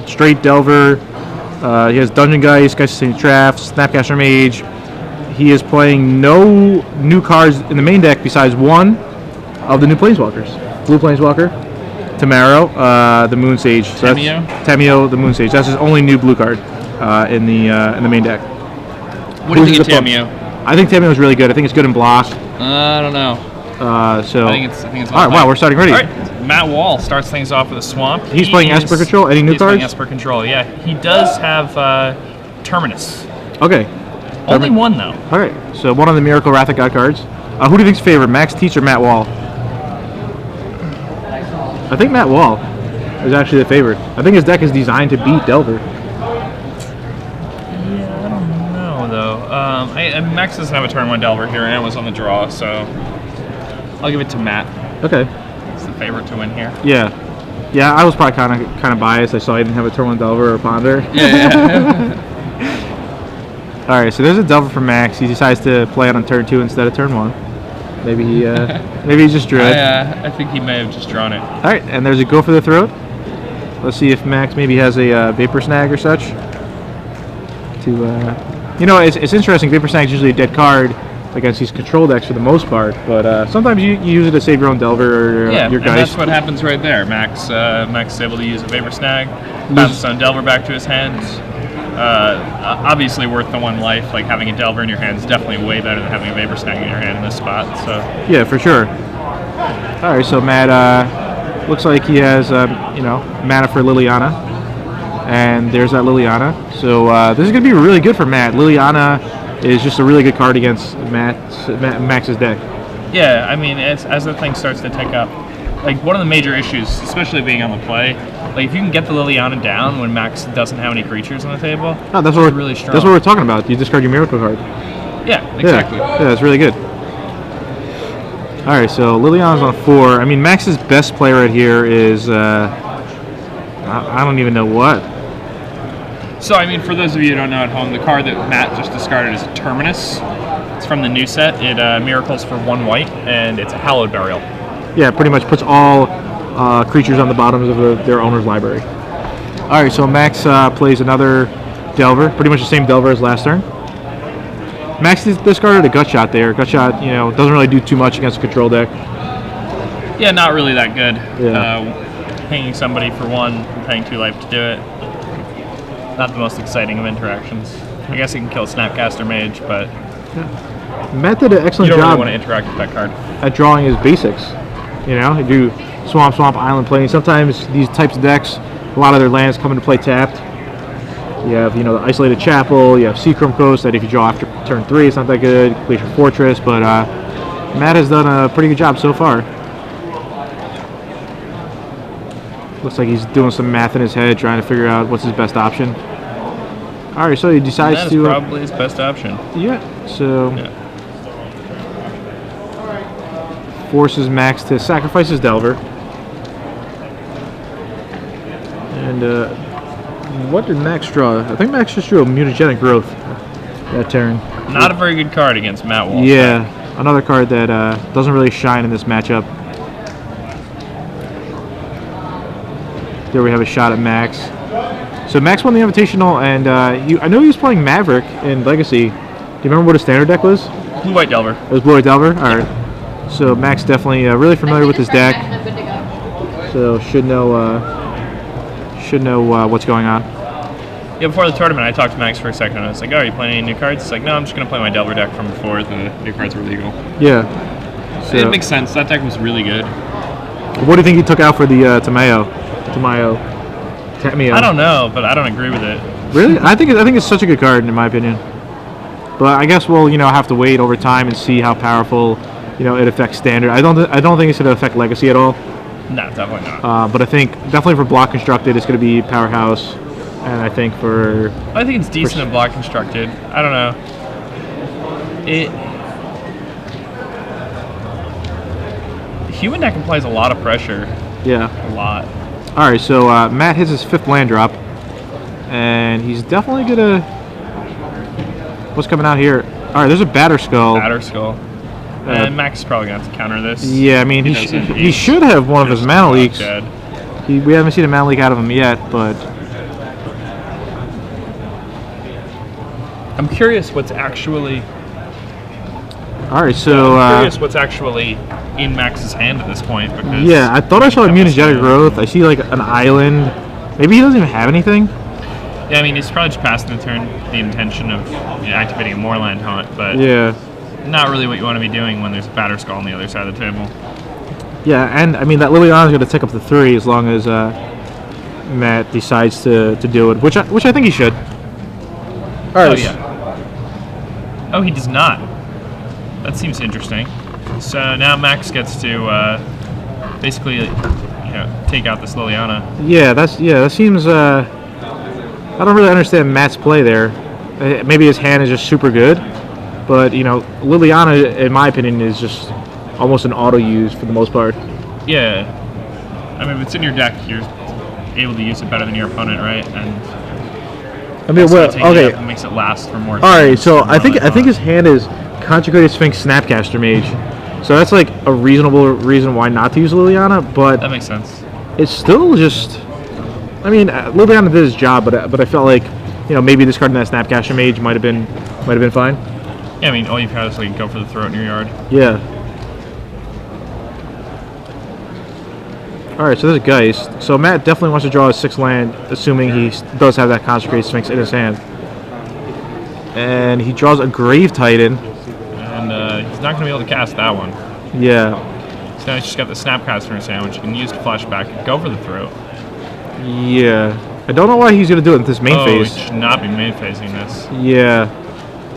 straight Delver. He has Dungeon Geist, Geist of Draft, Snapcaster Mage. He is playing no new cards in the main deck besides one of the new Planeswalkers. Blue Planeswalker, Tamaro, the Moon Sage. So Tameo, the Moon Sage. That's his only new blue card in the main deck. What do you think of Tameo? I think Tameo is really good. I think it's good in block. I don't know. I think it's all right. Wow, we're starting ready. All right. Matt Wall starts things off with a Swamp. He's playing Esper Control. Any new cards? He's playing Esper Control. Yeah, he does have Terminus. Okay. Only one though. All right. So one of the Miracle Wrath of God cards. Who do you think's favorite, Max Tietze or Matt Wall? I think Matt Wall is actually the favorite. I think his deck is designed to beat Delver. Yeah, I don't know though. Max doesn't have a turn 1 Delver here, and it was on the draw, so I'll give it to Matt. Okay. He's the favorite to win here. Yeah. Yeah, I was probably kind of biased. I saw he didn't have a turn 1 Delver or Ponder. Yeah. All right, so there's a Delver from Max. He decides to play it on turn 2 instead of turn 1. Maybe he just drew it. I think he may have just drawn it. All right, and there's a Go for the Throat. Let's see if Max maybe has a Vapor Snag or such. It's interesting. Vapor Snag is usually a dead card against these control decks for the most part, but sometimes you use it to save your own Delver or your Geist. And that's what happens right there. Max is able to use a Vapor Snag, bounce his own Delver back to his hand. Obviously worth the 1 life. Like having a Delver in your hand is definitely way better than having a Vapor Snag in your hand in this spot. So yeah, for sure. All right, so Matt looks like he has mana for Liliana, and there's that Liliana. So this is gonna be really good for Matt. Liliana is just a really good card against Max's deck. Yeah, I mean, as the thing starts to take up, like one of the major issues, especially being on the play, like if you can get the Liliana down when Max doesn't have any creatures on the table, that's really strong. That's what we're talking about. You discard your Miracle card. Yeah, exactly. Yeah, that's really good. All right, so Liliana's on 4. I mean, Max's best play right here is I don't even know what. So, I mean, for those of you who don't know at home, the card that Matt just discarded is Terminus. It's from the new set. It miracles for 1 white, and it's a Hallowed Burial. Yeah, pretty much puts all creatures on the bottoms of their owner's library. All right, so Max plays another Delver, pretty much the same Delver as last turn. Max discarded a Gut Shot there. Gut Shot, doesn't really do too much against a control deck. Yeah, not really that good. Yeah. Hanging somebody for 1 and paying 2 life to do it. Not the most exciting of interactions. I guess he can kill Snapcaster Mage, but yeah. Matt did an excellent job. You don't job really want to interact with that card. At drawing his basics. You do swamp, island playing. Sometimes these types of decks, a lot of their lands come into play tapped. You have, the Isolated Chapel. You have Seachrome Coast that if you draw after turn 3, it's not that good. Glacier Fortress, but Matt has done a pretty good job so far. Looks like he's doing some math in his head, trying to figure out what's his best option. All right, so he decides that to. That is probably his best option. Yeah. So. Yeah. Forces Max to sacrifice his Delver. And what did Max draw? I think Max just drew a Mutagenic Growth that turn. Not a very good card against Matt Wall. Yeah, another card that doesn't really shine in this matchup. There we have a shot at Max. So Max won the Invitational, and I know he was playing Maverick in Legacy. Do you remember what his standard deck was? Blue-White Delver. It was Blue-White Delver? All right. So Max definitely really familiar with his deck. So should know what's going on. Yeah, before the tournament, I talked to Max for a second, and I was like, "Oh, are you playing any new cards?" He's like, "No, I'm just going to play my Delver deck from before the new cards were legal." Yeah. So it makes sense. That deck was really good. What do you think he took out for the Tameo? I don't know, but I don't agree with it. Really? I think it's such a good card in my opinion. But I guess we'll have to wait over time and see how powerful it affects standard. I don't think it's going to affect Legacy at all. No, definitely not. But I think definitely for block constructed, it's going to be powerhouse. And I think it's decent in block constructed. I don't know. Human deck applies a lot of pressure. Yeah. A lot. All right, so Matt hits his 5th land drop, and he's definitely gonna. What's coming out here? All right, there's a Batterskull. And Max is probably gonna have to counter this. Yeah, I mean he should have one of his mana leaks. We haven't seen a mana leak out of him yet, but I'm curious what's actually. All right, so I'm curious what's actually in Max's hand at this point. Because yeah, I thought I saw immunogenic growth. I see like an island. Maybe he doesn't even have anything. Yeah, I mean, he's probably just passing the turn the intention of activating a Moorland Haunt, but Yeah. not really what you want to be doing when there's a Batter Skull on the other side of the table. Yeah, and I mean that Liliana's going to tick up to 3 as long as Matt decides to do it, which I think he should. All right. Oh yeah. Oh, he does not. That seems interesting. So now Max gets to basically, take out this Liliana. Yeah, that seems. I don't really understand Matt's play there. Maybe his hand is just super good, but Liliana, in my opinion, is just almost an auto use for the most part. Yeah. I mean, if it's in your deck, you're able to use it better than your opponent, right? And I mean, well, okay. It makes it last for more. All right, so I think his hand is Consecrated Sphinx Snapcaster Mage, so that's like a reasonable reason why not to use Liliana. But that makes sense. It's still just. I mean, Liliana did his job, but I felt like maybe discarding that Snapcaster Mage might have been fine. Yeah, I mean, all you've got is like go for the throat in your yard. Yeah. All right, so there's a Geist. So Matt definitely wants to draw a 6 land, assuming he does have that Consecrated Sphinx in his hand. And he draws a Grave Titan. And he's not going to be able to cast that one. Yeah. So now he's just got the Snapcaster in his hand, which he can use to flashback and go for the throat. Yeah. I don't know why he's going to do it in this main phase. He should not be main phasing this. Yeah.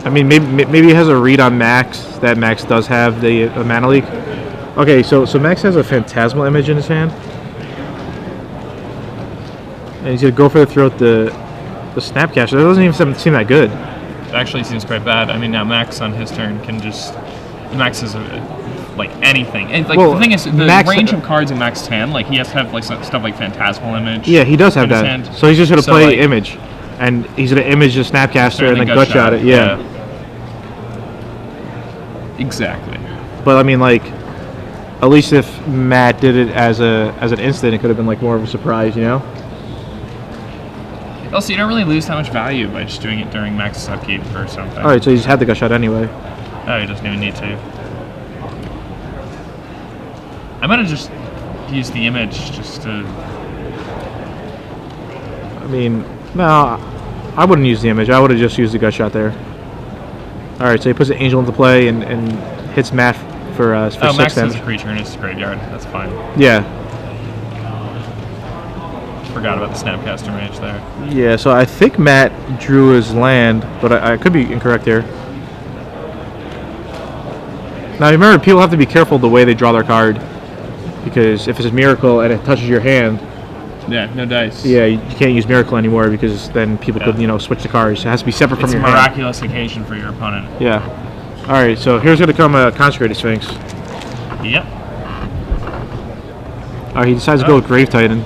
I mean, maybe he has a read on Max, that Max does have the mana leak. Okay, so Max has a Phantasmal Image in his hand. And he's going to go for the throat the Snapcaster. That doesn't even seem that good. It actually seems quite bad. I mean, now Max on his turn can just... Max is like anything. And, the thing is, the range of cards in Max's hand, he has to have stuff like Phantasmal Image. Yeah, he does have that. So he's just going to play Image. And he's going to image the Snapcaster and then gut shot it. Yeah. Exactly. But I mean, at least if Matt did it as an instant, it could have been more of a surprise, Also, you don't really lose that much value by just doing it during Max's upkeep or something. All right, so he just had the gut shot anyway. Oh, he doesn't even need to. I'm gonna just use the image just to. I mean, no, I wouldn't use the image. I would have just used the gut shot there. All right, so he puts the Angel into play and hits Matt for 6 Max damage. has a creature in his graveyard. That's fine. Yeah. Forgot about the Snapcaster Mage there. Yeah, so I think Matt drew his land, but I could be incorrect here. Now remember, people have to be careful the way they draw their card, because if it's a Miracle and it touches your hand, yeah, no dice. Yeah, you can't use Miracle anymore because then people could switch the cards. It has to be separate from your hand. It's a miraculous occasion for your opponent. Yeah. All right, so here's going to come a Consecrated Sphinx. Yep. All right, he decides to go with Grave Titan.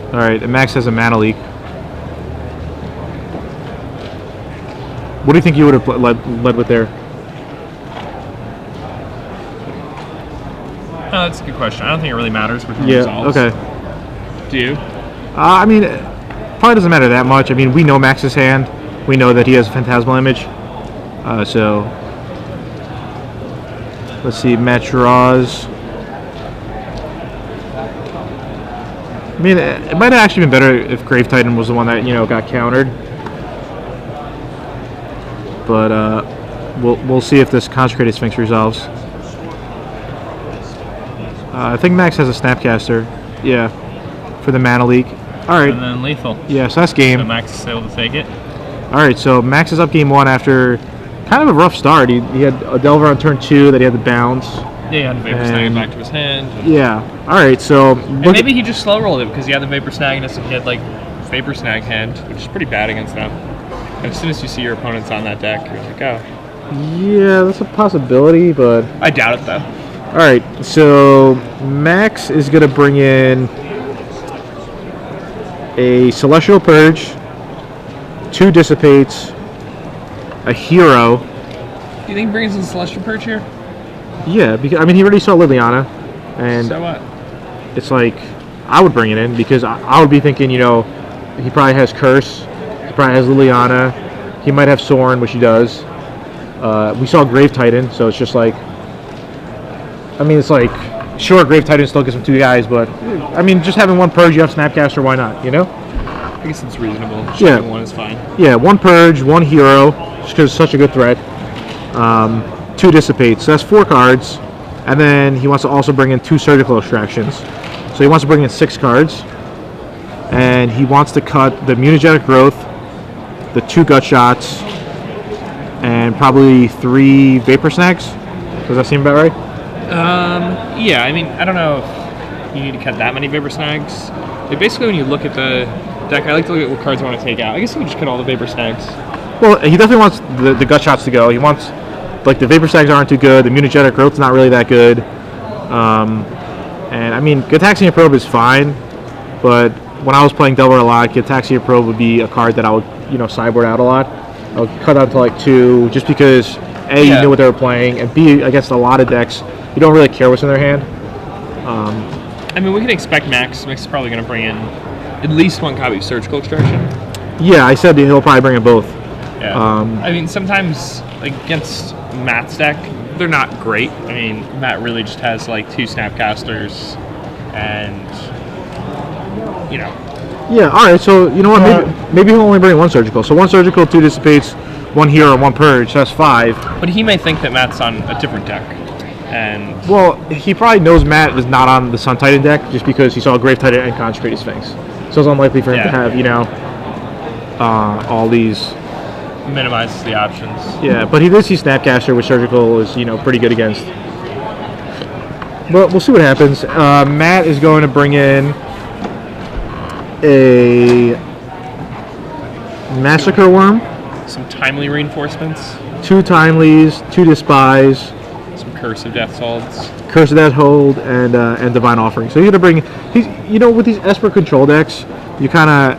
All right, and Max has a mana leak. What do you think you would have led with there? Oh, that's a good question. I don't think it really matters which one resolves. Okay. Do you? I mean, it probably doesn't matter that much. I mean, we know Max's hand. We know that he has a Phantasmal Image. So, let's see, Matt draws. I mean, it might have actually been better if Grave Titan was the one that got countered. But we'll see if this Consecrated Sphinx resolves. I think Max has a Snapcaster. Yeah, for the mana leak. All right. And then lethal. Yeah, so that's game. So Max is able to take it. All right, so Max is up game 1 after kind of a rough start. He had a Delver on turn 2 that he had to bounce. Yeah, he had the Vapor Snag back to his hand. Yeah. All right, so maybe he just slow rolled it because he had the Vapor Snag and he had Vapor Snag hand, which is pretty bad against them. And as soon as you see your opponents on that deck, you're like, oh. Yeah, that's a possibility, but I doubt it though. All right, so Max is gonna bring in a Celestial Purge, 2 Dissipates, a Hero. Do you think he brings in Celestial Purge here? Yeah, because I mean he already saw Liliana, and so what? It's I would bring it in because I would be thinking, He probably has Curse. He probably has Liliana. He might have Sorin, which he does. We saw Grave Titan, so it's just like, I mean, it's like, sure, Grave Titan still gets him 2 guys, but I mean, just having 1 Purge, you have Snapcaster, why not? You know? I guess it's reasonable. Just Yeah. having 1 is fine. Yeah, 1 Purge, 1 Hero, just because it's such a good threat. 2 Dissipate, so that's 4 cards. And then he wants to also bring in 2 Surgical Extractions. So he wants to bring in 6 cards. And he wants to cut the Mutagenic Growth, the 2 Gut Shots, and probably 3 Vapor Snags. Does that seem about right? Yeah, I mean, I don't know if you need to cut that many Vapor Snags. Like, basically, when you look at the deck, I like to look at what cards I want to take out. I guess you can just cut all the Vapor Snags. Well, he definitely wants the Gut Shots to go. He wants, like, the Vapor Snags aren't too good. The Mutagenic Growth's not really that good. And, I mean, Gitaxian Probe is fine, but when I was playing Delver a lot, Gitaxian Probe would be a card that I would, you know, sideboard out a lot. I would cut down to, like, 2, just because, A, you knew what they were playing, and B, against a lot of decks, you don't really care what's in their hand. I mean, we can expect Max. Max is probably going to bring in at least 1 copy of Surgical Extraction. Yeah, I said that he'll probably bring in both. Yeah. I mean, sometimes, like, against Matt's deck, they're not great. I mean, Matt really just has, like, 2 Snapcasters and, you know. Yeah, alright, so, you know what, maybe he'll only bring 1 Surgical. So 1 Surgical, 2 Dissipates, 1 Hero, 1 Purge, so that's 5. But he may think that Matt's on a different deck. And well, he probably knows Matt was not on the Sun Titan deck just because he saw Grave Titan and Concentrated Sphinx. So it's unlikely for him to have, you know, all these. Minimizes the options. Yeah, but he did see Snapcaster, which Surgical is, you know, pretty good against. But we'll see what happens. Matt is going to bring in a Massacre Worm, Some timely reinforcements. 2 Timelies, 2 Despise, Some Curse of Death Holds. Curse of Death Hold, and Divine Offering. So you're gonna bring. You know, with these Esper control decks, you kind of,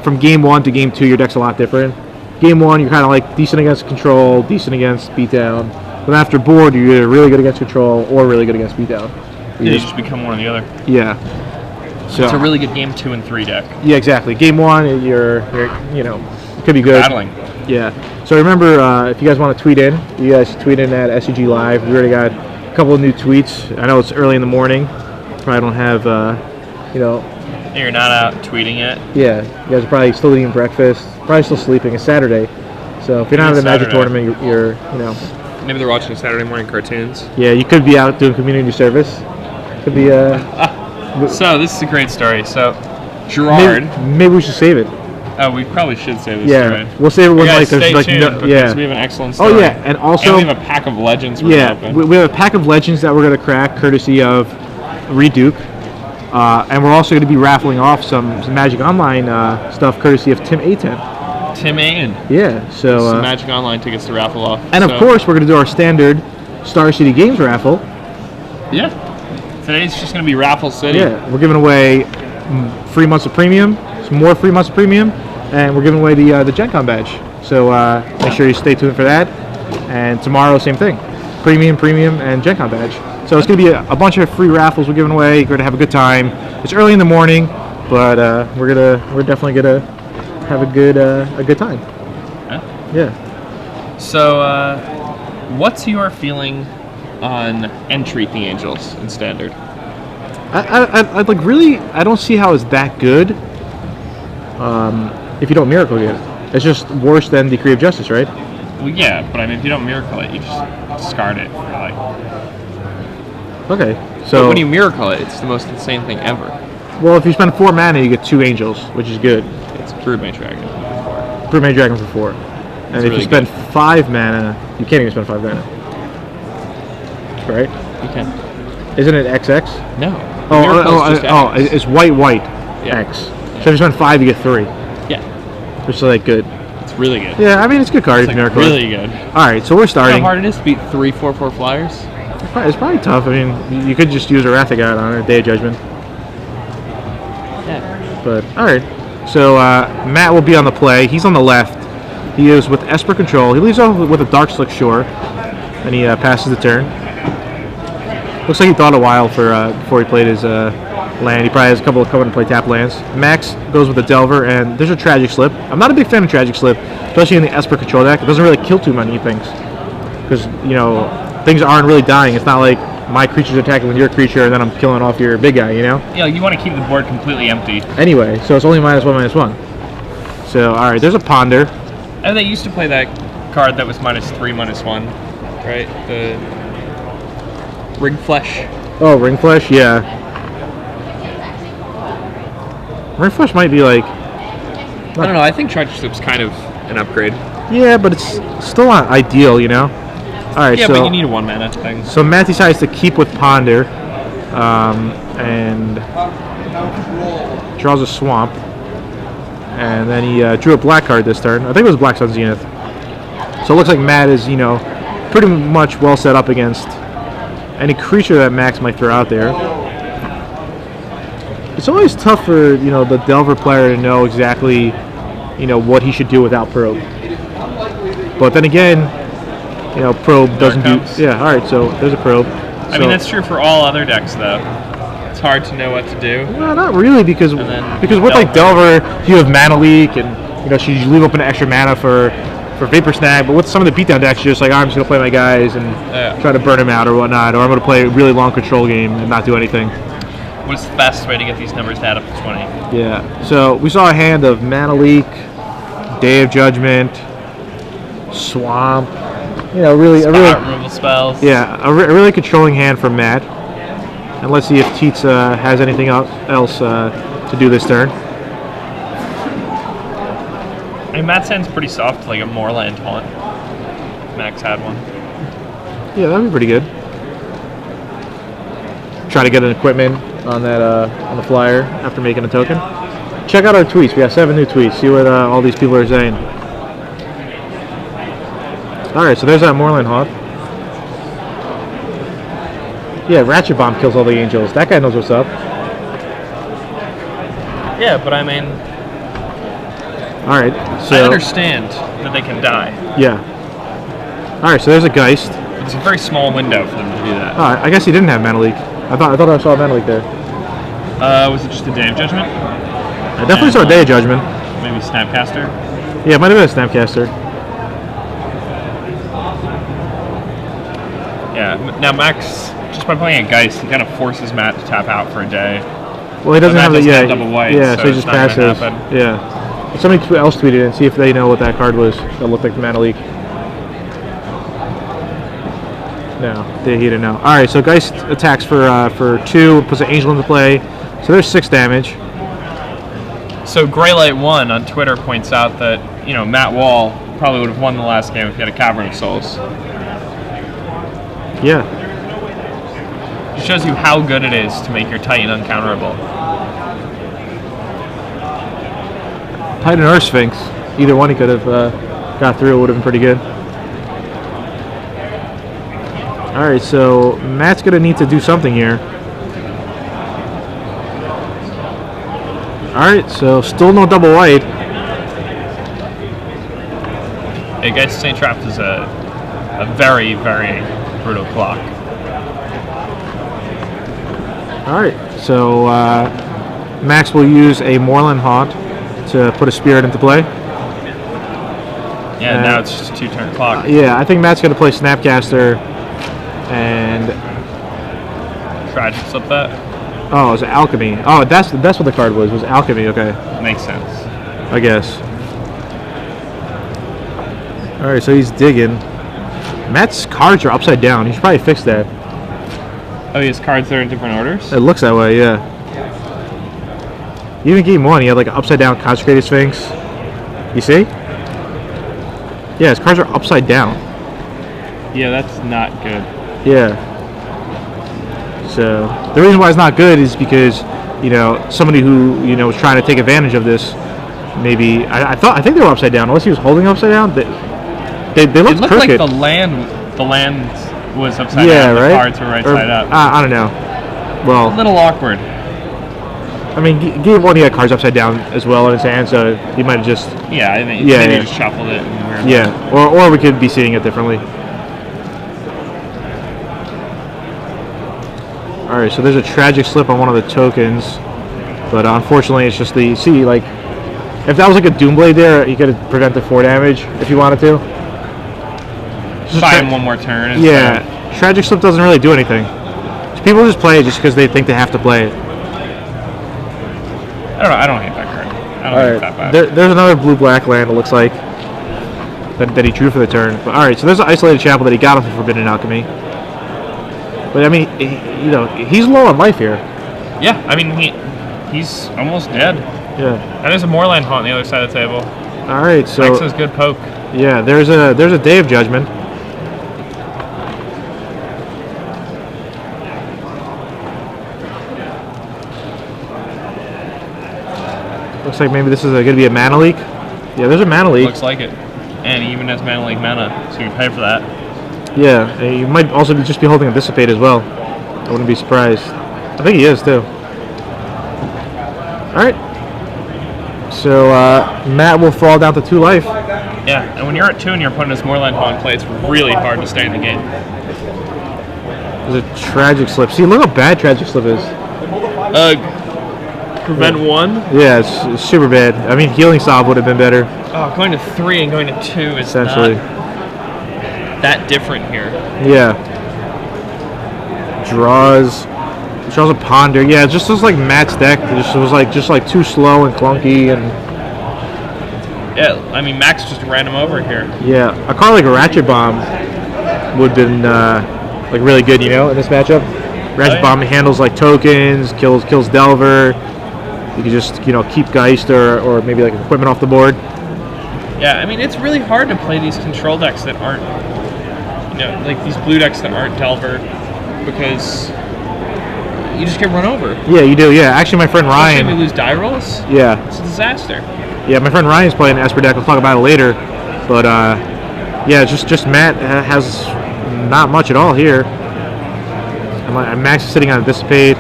from game 1 to game 2, your deck's a lot different. Game 1, you're kind of like decent against control, decent against beatdown. But after board, you're either really good against control or really good against beatdown. You just become one or the other. Yeah. So It's a really good game 2 and 3 deck. yeah, exactly. Game 1, you're you know, it could be good. Battling. Yeah. So remember, if you guys want to tweet in, you guys tweet in at SCG Live. We already got a couple of new tweets. I know it's early in the morning. Probably don't have, you know. You're not out tweeting yet. Yeah, you guys are probably still eating breakfast. Probably still sleeping. It's Saturday, so if you're not at the Magic tournament, you're you know. Maybe they're watching Saturday morning cartoons. Yeah, you could be out doing community service. Could be So this is a great story. So Gerard. Maybe we should save it. Oh, we probably should say this. Yeah, Story. we'll save it when Guys, like there's stay like tuned no, because yeah. we have an excellent story. Oh yeah, and also we have a pack of legends. We're gonna open. we have a pack of legends that we're gonna crack, courtesy of Reduke, and we're also going to be raffling off some Magic Online stuff, courtesy of Tim A10. Tim Aiden. Yeah, so Some Magic Online tickets to raffle off. and of course we're going to do our standard Star City Games raffle. Yeah. Today's just going to be Raffle City. Yeah, we're giving away free months of premium, some more free months of premium, and we're giving away the Gen Con badge. So make sure you stay tuned for that. And tomorrow, same thing, premium, and Gen Con badge. So it's going to be a bunch of free raffles we're giving away. You're going to have a good time. It's early in the morning, but we're definitely gonna have a good time. Yeah. So, what's your feeling on Entry the Angels in Standard? I like really. I don't see how it's that good. If you don't Miracle get it, it's just worse than Decree of Justice, right? Well, yeah, but I mean, if you don't Miracle it, you just discard it. Like. Okay, But so when you Miracle it, it's the most insane thing ever. well, if you spend 4 mana, you get 2 Angels, which is good. It's Broodmage Dragon. Broodmage Dragon for 4, and if really you spend 5 mana, you can't even spend 5 mana. Right? You can. Isn't it XX? No. It's white Yeah. X. So if you spend 5, you get 3. Yeah. Which is like good. It's really good. Yeah, I mean it's a good card. It's if like you Miracle it. really good. All right, so we're You know starting. how hard it is to beat 3 4/4 flyers? It's probably tough. I mean, you could just use a Wrath of God on it, Day of Judgment. Yeah. But all right, so Matt will be on the play. He's on the left. He is with Esper Control. He leaves off with a Dark Slick Shore, and he passes the turn. Looks like he thought a while before he played his land. He probably has a couple of coming to play tap lands. Max goes with the Delver, and there's a Tragic Slip. I'm not a big fan of Tragic Slip, especially in the Esper control deck. It doesn't really kill too many things, because things aren't really dying. It's not like my creature's attacking with your creature, and then I'm killing off your big guy. Yeah, you want to keep the board completely empty. Anyway, so it's only -1/-1. So all right, there's a Ponder. And they used to play that card that was -3/-1, right? The Ring Flesh. Oh, Ring Flesh, yeah. Ring Flesh might be like. I don't know. I think Tragic Slip's kind of an upgrade. Yeah, but it's still not ideal, All right, Yeah, so. but you need a 1-mana thing. So Matt decides to keep with Ponder, and draws a Swamp, and then he drew a black card this turn. I think it was Black Sun Zenith. So it looks like Matt is, pretty much well set up against any creature that Max might throw out there. It's always tough for the Delver player to know exactly what he should do without Probe. But then again, Probe doesn't do. Yeah, all right. So there's a Probe. I mean, that's true for all other decks, though. It's hard to know what to do. No, not really, because with like Delver, you have Mana Leak, and should you leave open an extra mana for Vapor Snag? But with some of the beatdown decks, you're just like, I'm just gonna play my guys and try to burn them out or whatnot, or I'm gonna play a really long control game and not do anything. What's the fastest way to get these numbers to add up to 20? Yeah. So we saw a hand of Mana Leak, Day of Judgment, Swamp. Removal spells. Yeah, a really controlling hand from Matt. And let's see if Tietze has anything else to do this turn. I mean, Matt's hand's pretty soft, like a Moorland Haunt. Max had one. Yeah, that'd be pretty good. Try to get an equipment on that on the flyer after making a token. Check out our tweets. We got 7 new tweets. See what all these people are saying. All right, so there's that Moorland Haunt. Yeah, Ratchet Bomb kills all the angels. That guy knows what's up. Yeah, but I mean, all right, so I understand that they can die. Yeah. All right, so there's a Geist. It's a very small window for them to do that. I guess he didn't have Mana Leak. I thought I saw a Mana Leak there. Was it just a Day of Judgment? I definitely saw a Day of Judgment. Maybe Snapcaster? Yeah, it might have been a Snapcaster. Yeah, now Max, just by playing a Geist, he kind of forces Matt to tap out for a day. Well, he doesn't have the double white. Yeah, so he it's just not gonna passes. happen. Yeah. Somebody else tweeted and see if they know what that card was that looked like the Mana Leak. No, he didn't know. All right, so Geist attacks for 2, puts an Angel into play. So there's 6 damage. So Greylight1 on Twitter points out that Matt Wall probably would have won the last game if he had a Cavern of Souls. Yeah. It shows you how good it is to make your Titan uncounterable. Titan or Sphinx. Either one he could have got through. It would have been pretty good. All right, so Matt's going to need to do something here. All right, so still no double white. Hey, guys, St. Trapped is a very, very brutal clock. All right, so Max will use a Moorland Haunt to put a Spirit into play. Yeah, now it's just a 2-turn clock. Yeah, I think Matt's going to play Snapcaster and... Tragic Slip that? Oh, it was Alchemy. Oh, that's what the card was Alchemy, okay. Makes sense. I guess. All right, so he's digging. Matt's cards are upside down. He should probably fix that. Oh, he has cards that are in different orders? It looks that way, yeah. Even game 1, he had like an upside down Consecrated Sphinx. You see? Yeah, his cards are upside down. Yeah, that's not good. Yeah. So the reason why it's not good is because somebody who was trying to take advantage of this. Maybe I think they were upside down. Unless he was holding upside down, they looked crooked. crooked. Like the land was upside down. Right? The cards were right side up. I don't know. Well, a little awkward. I mean, game 1 he had cards upside down as well in his hand, so he might have just. Yeah, I think maybe he just shuffled it. And yeah, or we could be seeing it differently. All right, so there's a tragic slip on one of the tokens, but unfortunately, it's just the like. If that was like a Doomblade there, he could have prevented 4 damage if he wanted to. Buy him one more turn. Yeah, tragic slip doesn't really do anything. People just play it just because they think they have to play it. I don't know. I don't hate that card. I don't hate that bad. There's another blue-black land, it looks like, that he drew for the turn. But all right, so there's an isolated chapel that he got off of Forbidden Alchemy. But I mean, he's low on life here. Yeah, I mean he's almost dead. Yeah. And there's a Moorland Haunt on the other side of the table. All right, so Max has good poke. Yeah, there's a Day of Judgment. Looks like maybe this is going to be a mana leak. Yeah, there's a mana leak. Looks like it. And he even has mana leak mana, so you pay for that. Yeah, and you might also just be holding a Dissipate as well. I wouldn't be surprised. I think he is too. Alright. So Matt will fall down to 2 life. Yeah, and when you're at 2 and your opponent has Moorland Haunt play, it's really hard to stay in the game. There's a Tragic Slip. See, look how bad Tragic Slip is. Prevent 1? Yeah, it's super bad. I mean, Healing Salve would have been better. Oh, going to 3 and going to 2 is Essentially. not that different here. Yeah. Draws a Ponder. Yeah, it just looks like Matt's deck. It was like too slow and clunky and. Yeah, I mean Max just ran him over here. Yeah, a card like a Ratchet Bomb would have been like really good, in this matchup. Ratchet Bomb handles like tokens, kills Delver. You could just keep Geist or maybe like equipment off the board. Yeah, I mean it's really hard to play these control decks that aren't like these blue decks that aren't Delver because you just get run over. Yeah, you do. Yeah, actually, my friend Ryan. We lose die rolls. Yeah, it's a disaster. Yeah, my friend Ryan's playing Esper deck. We'll talk about it later. But yeah, just Matt has not much at all here. And Max is sitting on a Dissipate,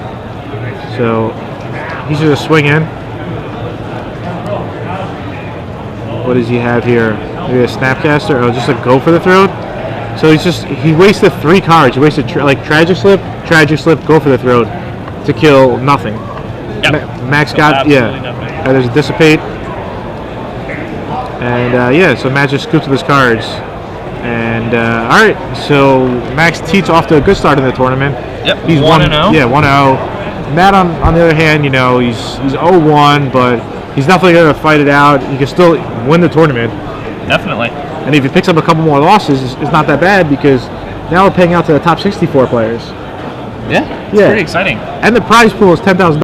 so he's just swing in. What does he have here? Maybe a Snapcaster? Oh, just a Go for the Throat. So he wasted 3 cards. He wasted Tragic Slip, Go for the Throat to kill nothing. Yep. Max got nothing. There's a Dissipate, and yeah, so Max just scoops with his cards. And all right, so Max Tietze off to a good start in the tournament. Yep. He's 1-0. Yeah, 1-0. Matt on the other hand, he's 0-1, but he's definitely going to fight it out. He can still win the tournament. Definitely. And if he picks up a couple more losses, it's not that bad because now we're paying out to the top 64 players. Yeah, it's pretty exciting. And the prize pool is $10,000.